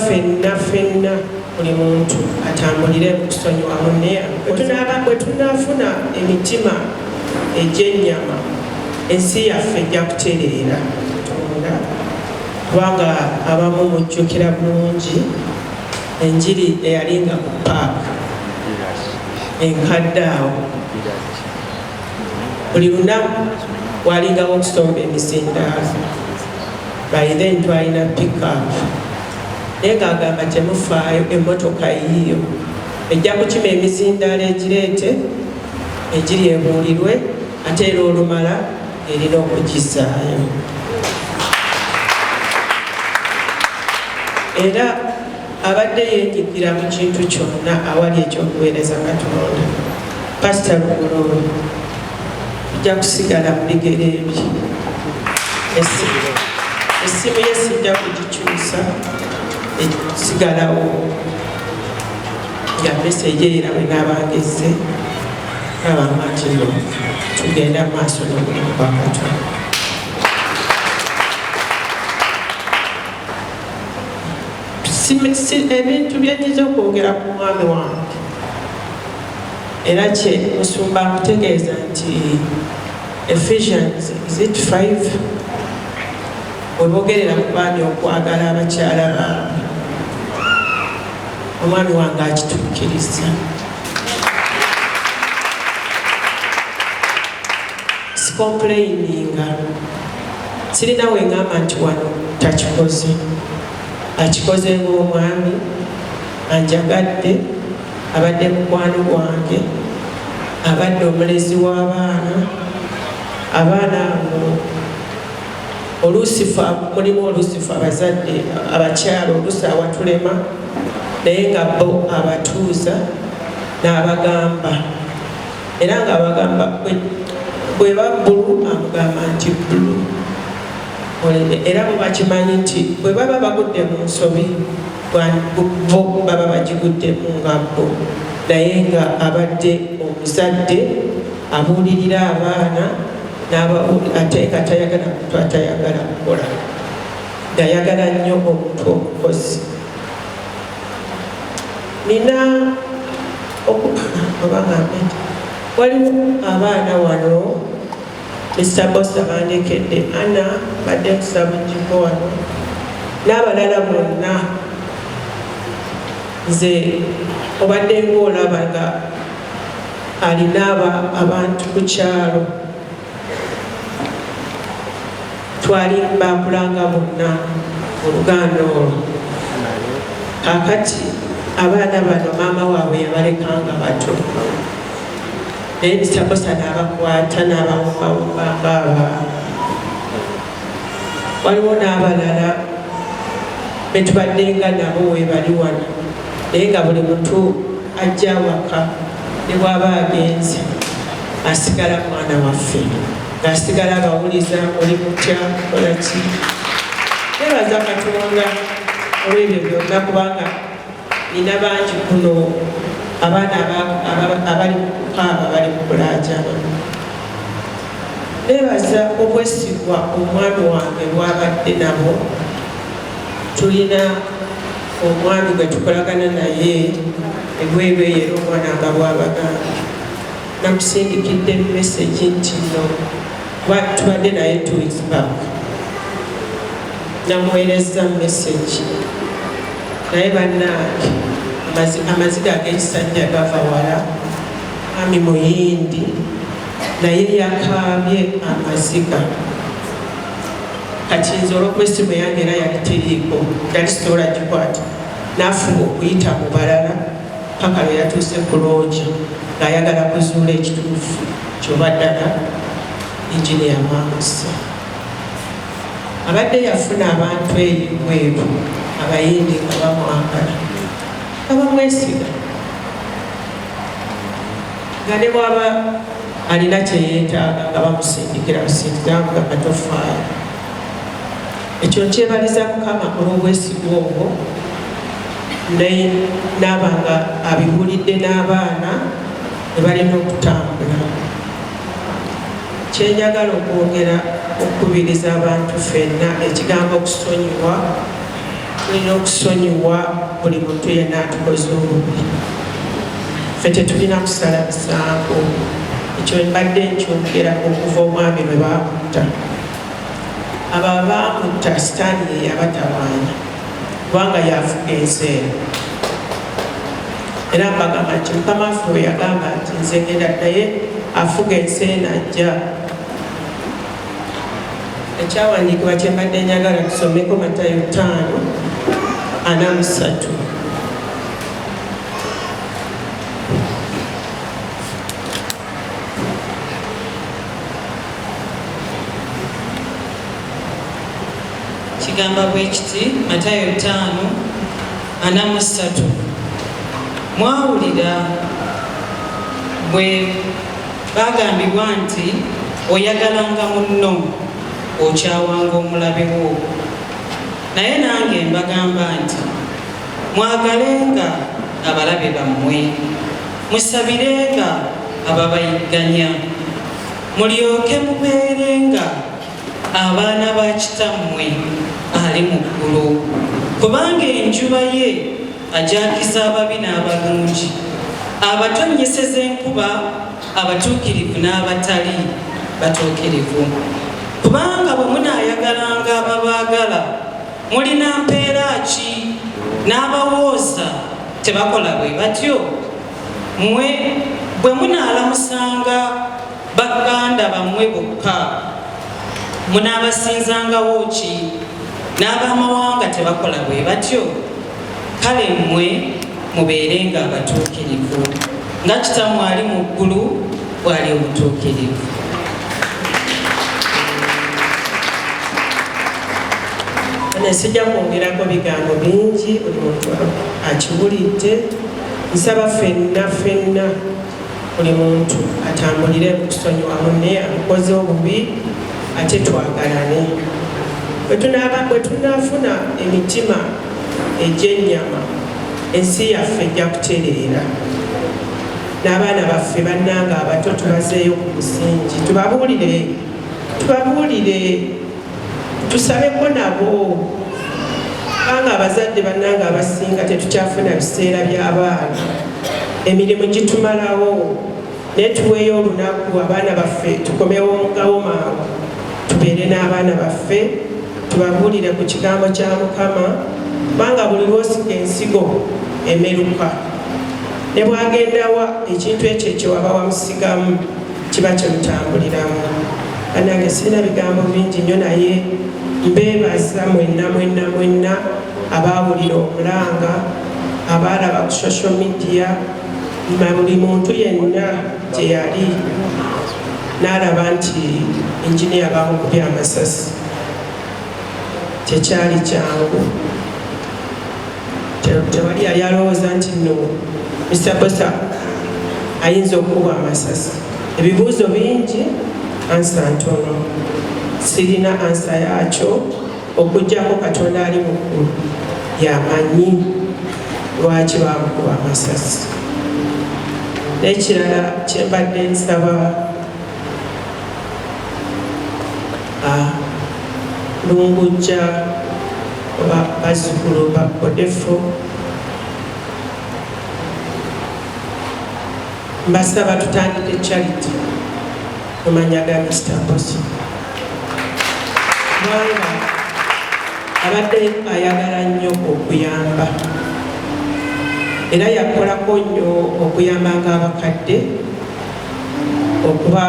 ffenna buli muntu atambulire mu kusonyiwa munne bwe tunaafuna emitima egy'ennyama ensi yaffe ejja kutereera Katonda kubanga abamu mujjukira bulungi enjiri eyalinga ku paaka enkadde awo buli lunaku walingawo okusomba emizindaalo by then twalina pickup naye ng'agamba temufaayo emmotoka yiyo ejja kukima emizindaalo egireete egiri ebuulirwe ate era olumala erina okugisaayo era abadde yeenyigira mu kintu kyonna awali ekyokuweereza Katonda Pastor Lugoloobi ojja kusigala mu bigere bye essimu ye sijja kugikyusa esigalawo nga meseji era bwe naabangezze nabanga kino tugenda mu maaso n'omulimu gwa Katonda. Ebintu byenyiza okwogera ku mwami wange era kye musumba nkutegeeza nti Ephesians 5 webogerera ku baami okwagala abakyala baabwe omwami wange akituukiriza sikomplaininga sirina wengamba nti wano takikoze akikoze ng'omwami anjagadde abadde mukwano gwange abadde omulezi w'abaana abo mulimu oluusifu abazadde abakyala oluusi awatulema naye nga bo abatuuza n'abagamba era ng'abagamba bweba bbulu amugamba nti bbulu era mubakimanyi nti bwe baba bagudde mu nsobi bo baba bagiguddemu nga bo naye nga abadde omuzadde abuulirira abaana ate nga tayagala muntu atayagala kukola ng'ayagala nnyo omuntu omukozi nina obagambe waliwo abaana wano Mr. Bosa bandekedde Ana badde kusaba jiko wano n'abalala bonna nze obadde ng'olaba nga alina abantu ku kyalo twali bakulanga bonna oluganda olwo kakati abaana bano maama waabwe yabalekanga bato naye Mr. Bosa n'abakwata n'abawumbawumba ng'abaana waliwo n'abalala betubaddenga nabo webali wano naye nga buli muntu ajja waka ne bw'aba agenze asigala mwana waffe ng'asigala abawuliza oli mutya kolaki nebaza Katonda olw'ebyo byonna kubanga nina bangi kuno abaana abali kukaaba bali kukulajana nebaza obwesigwa omwami wange bwabadde nabo tulina omwami gwe tukolagana naye ebwebweyera omwana nga bwabagamba namusindikidde meseji nti no tubadde naye 2 weeks back namuweereza meseji naye bannange amaziga ag'ekisajja gava wala ami muyindi naye yakaabye amaziga kati nze olw'okuba essimu yange era yali teriiko yali sitoola gikwata n'afuba okuyita mu balala paka lwe yatuuse ku looja ng'ayagala kuzuula ekituufu kyoba ddala enjini yamwamusa abadde yafuna abantu eyibweru abayindi nga bamwagala abamwesiga nga ne bwaba alina kyeyeetaaga nga bamusindikira busindikiramuga katofaayo ekyo nkyebaliza Mukama olw'obwesigwa obwo n'aba nga abibuulidde n'abaana ne balina okutambula kyenjagala okwongera okukubiriza abantu ffenna ekigambo okusonyiwa tulina okusonyiwa buli muntu yenna atukoze obubi. Ffe tetulina kusala misango. Ekyo mbadde nkyogera okuva omwami lwe baamutta. Abo abaamutta Sitaani ye yabatawaanya kubanga yafuga enseera. Era mbagamba nti Mukama waffe bwe yagamba nti nze ngenda naye afuga enseera ajja. Ekyawandiikibwa kye mbadde njagala tusomeko Matayo 5:43. Kigamba bwe kiti, Matayo 5:43. Mwawulira bwe bagambibwa nti oyagalanga munno okyawanga omulabe wo. Naye nange mbagamba nti mwagalenga abalabe bammwe, musabirenga ababayigganya, mulyoke mubeerenga abaana ba Kitammwe ali mu ggulu. Kubanga enjuba ye ajakiza ababi n'abalungi, abatonnyeseza enkuba, abatuukirivu n'abatali batuukirivu. Kubanga bwe munaayagalanga ababaagala, mulina mpeera ki? N'abawooza tebakola bwe batyo? Mmwe bwe munaalamusanga baganda bammwe bokka, munaabasinzangawo ki? N'abamawanga tebakola bwe batyo? Kale mmwe mubeerenga abatuukirivu nga Kitammwe ali mu ggulu bw'ali omutuukirivu. Sijja kwongerako bigambo bingi, buli muntu akiwulidde. Nsaba ffenna buli muntu atambulire mu kusonyiwa munne amukoze obubi, ate twagalane. Bwe tunaafuna emitima egy'ennyama, ensi yaffe ejja kutereera. N'abaana baffe bannanga abato tubazeeyo ku musingi, tubabuulire, tusabeko nabo. Kubanga abazadde bannanga abasinga tetukyafuna biseera by'abaana, emirimu gitumalawo, naye tuweeyo olunaku abaana baffe tukomewo ngawo mangu, tubeere n'abaana baffe, tubabuulire ku kigambo kya Mukama. Kubanga buli lw'osiga ensigo emeruka, ne bwagendawa ekintu ekyo ekyo waba wamusigamu kiba kyemutambuliramu. Bannange sirina bigambo bingi nnyo, naye mbeebaza mwenna abaawulira omulanga, abaalaba ku social media, buli muntu yenna gye yali n'alaba nti engineer bamukubye amasasi. Tekyali kyangu. Tewali yali alowooza nti nno Mr. Bosa ayinza okukuba amasasi. Ebibuuzo bingi, ansa ntono. Sirina ansa yaakyo okuggyako Katonda ali mu ggulu y'amanyi lwaki bamukuba amasasi. N'ekirala kye mbadde nsaba Lungujja oba bazzukulu ba Kodefo, mbasaba tutandike charity mu mannya ga Mr. Bosa. Kubanga abadde ayagala nnyo okuyamba, era yakolako nnyo okuyambanga abakadde okuba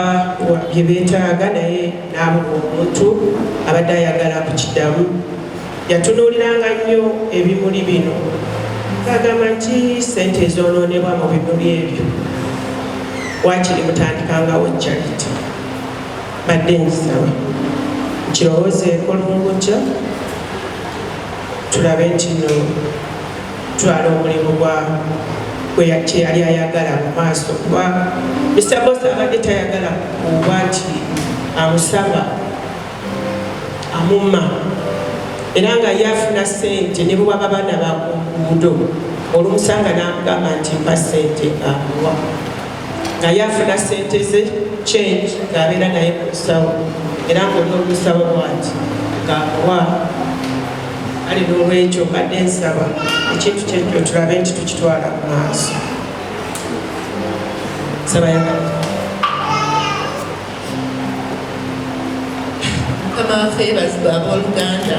bye beetaaga, naye n'abuwa omuntu abadde ayagala kukiddamu. Yatunuuliranga nnyo ebimuli bino, agamba nti ssente ezoonoonebwa mu bimuli ebyo waakiri mutandikangawo charity. Badde ngisaba nkirowoozeeko Lungujja, tulabe nti no twala omulimu kye yali ayagala mu maaso. Kuba Mr. Bosa abadde tayagala kuba nti amusaba amumma, era nga yafuna ssente ne bwaba baana bakunguudo olumusanga n'amugamba nti mpa ssente amuwa, nga yafuna ssente ze change ng'abeera naye ku lusawo, era ng'oli olusawo bwati ng'amuwa kale n'olwekyo mbadde nsaba ekintu kyekyo tulabe nti tukitwala mu maaso. Saba yakala Mukama waffe bazibwa abooluganda,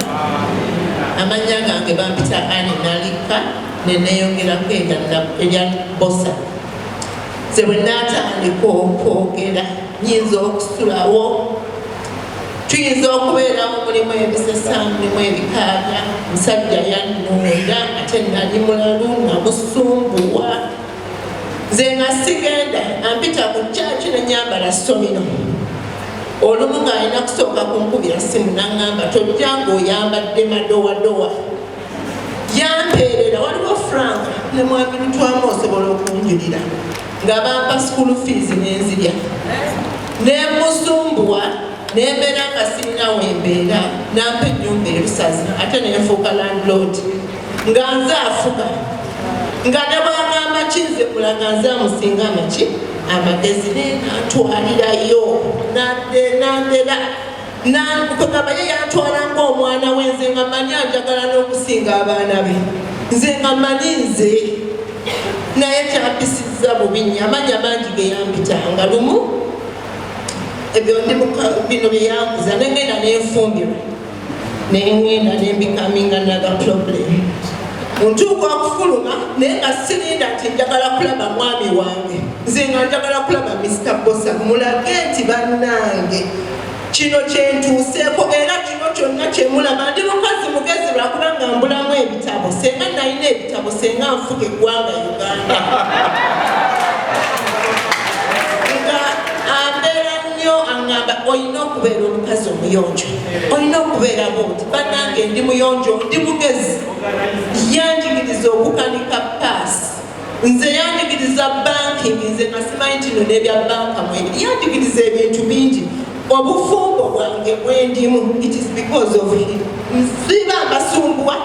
amannya gange bampita Ani Nalika ne neeyongerako erya Bosa. Nze bwe naatandika okwogera nyinza okusulawo, tuyinza okubeerawo mulimu ebisesa, mulimu ebikaaga, musajja yannuunda ate nali mulalu namusumbuwa. Nze nga sigenda ampita ku kyaki ne nyambala somino. Olumu ng'alina kusooka kunkubira simu n'aŋŋamba tojja ng'oyambadde madowadowa. Yampeerera waliwo Frank ne mwami Lutwamu osobola okunjulira nga bampa school fees n'enzirya. Ne musumbuwa nembeera nga sirina wembeera nampa ennyumba erusazi ate nenfuuka landlord nga nze afuga nga ne bwagamba kinze mulaga nze amusinga amaki amagezi nenatwalirayo nandera kugamba ye yatwala ng'omwana wenze nga manyi anjagala n'okusinga abaana be nze nga manyi nze naye kyampisizza bubi nnyo amanya mangi ge yampitanga lumu ebyo bino bye yankuza nengenda nenfumbirwa nengenda nembikaminga another problem ntuuka okufuluma naye nga sirinda nti njagala kulaba mwami wange nze nga njagala kulaba Mr. Bosa mulage nti bannange kino kyentuuseeko era kino kyonna kyemulaba ndi mukazi mugezi lwakubanga mbulamu ebitabo senga nalina ebitabo senga nfuga eggwanga Uganda aŋŋamba olina okubeera omukazi omuyonjo, olina okubeera bwoti bannange ndi muyonjo ndi mugezi. Yanjigiriza okukanika paasi, nze yanjigiriza banking, nze nga simanyi kino n'ebya banka mwebiri, yanjigiriza ebintu bingi. Obufumbo bwange bwendimu, it is because of him. Nsiba mbasumbuwa